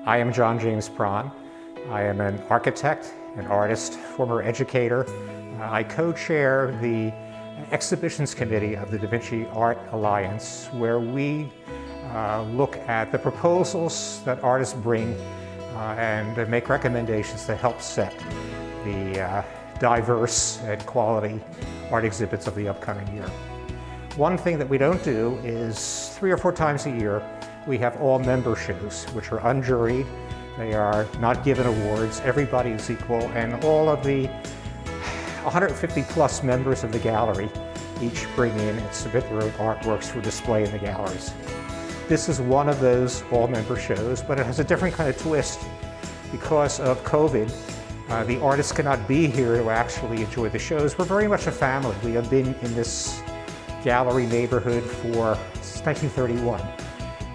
I am James Pron. I am an architect, an artist, former educator. I co-chair the exhibitions committee of the Da Vinci Art Alliance, where we look at the proposals that artists bring and make recommendations to help set the diverse and quality art exhibits of the upcoming year. One thing that we don't do is 3 or 4 times a year we have all member shows, which are unjuried. They are not given awards. Everybody is equal, and all of the 150 plus members of the gallery each bring in and submit their own artworks for display in the galleries. This is one of those all-member shows, but it has a different kind of twist. Because of COVID, the artists cannot be here to actually enjoy the shows. We're very much a family. We have been in this gallery neighborhood since 1931.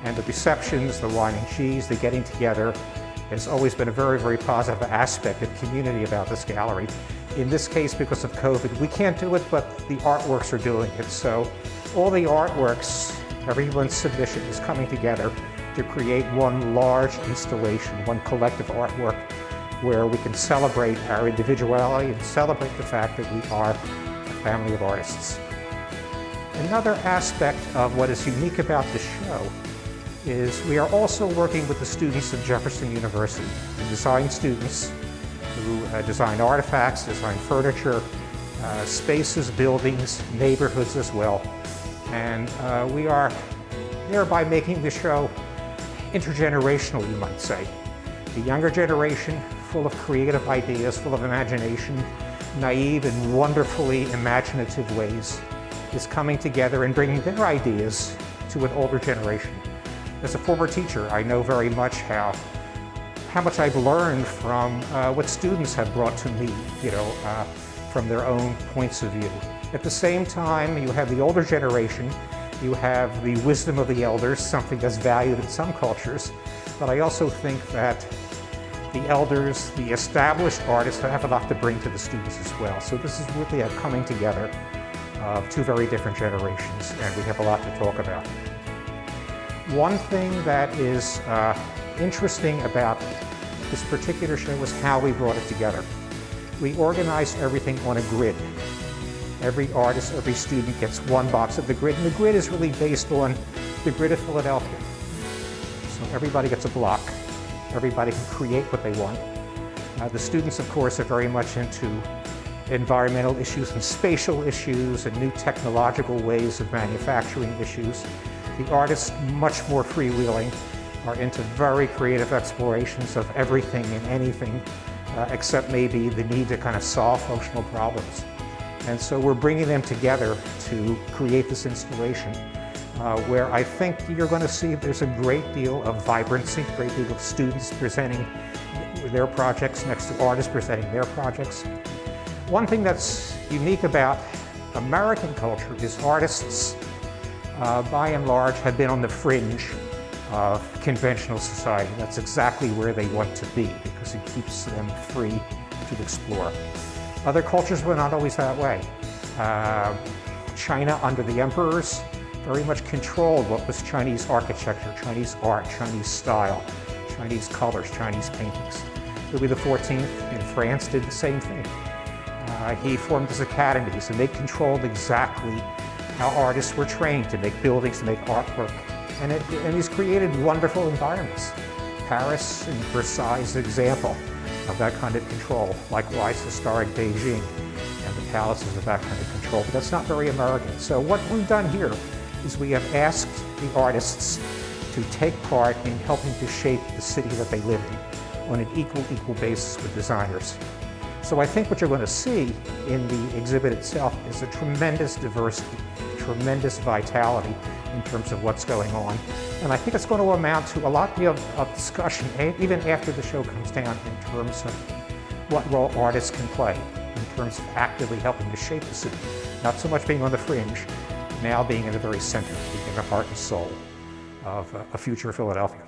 And the receptions, the wine and cheese, the getting together has always been a very, very positive aspect of community about this gallery. In this case, because of COVID, we can't do it, but the artworks are doing it. So all the artworks, everyone's submission is coming together to create one large installation, one collective artwork where we can celebrate our individuality and celebrate the fact that we are a family of artists. Another aspect of what is unique about the show is we are also working with the students of Jefferson University, the design students who design artifacts, design furniture, spaces, buildings, neighborhoods as well. And we are thereby making the show intergenerational, you might say. The younger generation, full of creative ideas, full of imagination, naive and wonderfully imaginative ways, is coming together and bringing their ideas to an older generation. As a former teacher, I know very much how much I've learned from what students have brought to me, from their own points of view. At the same time, you have the older generation, you have the wisdom of the elders, something that's valued in some cultures, but I also think that the elders, the established artists, have a lot to bring to the students as well. So this is really a coming together of 2 very different generations, and we have a lot to talk about. One thing that is interesting about this particular show was how we brought it together. We organized everything on a grid. Every artist, every student gets one box of the grid, and the grid is really based on the grid of Philadelphia. So everybody gets a block. Everybody can create what they want. The students, of course, are very much into environmental issues and spatial issues and new technological ways of manufacturing issues. The artists, much more freewheeling, are into very creative explorations of everything and anything, except maybe the need to kind of solve functional problems. And so we're bringing them together to create this installation where I think you're going to see there's a great deal of vibrancy, a great deal of students presenting their projects next to artists presenting their projects. One thing that's unique about American culture is artists, by and large, have been on the fringe of conventional society. That's exactly where they want to be because it keeps them free to explore. Other cultures were not always that way. China, under the emperors, very much controlled what was Chinese architecture, Chinese art, Chinese style, Chinese colors, Chinese paintings. Louis XIV in France did the same thing. He formed his academies, and they controlled exactly how artists were trained to make buildings, to make artwork. And he's created wonderful environments. Paris and Versailles is an example of that kind of control. Likewise, historic Beijing and the palaces of that kind of control. But that's not very American. So what we've done here is we have asked the artists to take part in helping to shape the city that they live in on an equal basis with designers. So I think what you're going to see in the exhibit itself is a tremendous diversity, tremendous vitality in terms of what's going on. And I think it's going to amount to a lot of discussion, even after the show comes down, in terms of what role artists can play, in terms of actively helping to shape the city. Not so much being on the fringe, now being in the very center, being in the heart and soul of a future Philadelphia.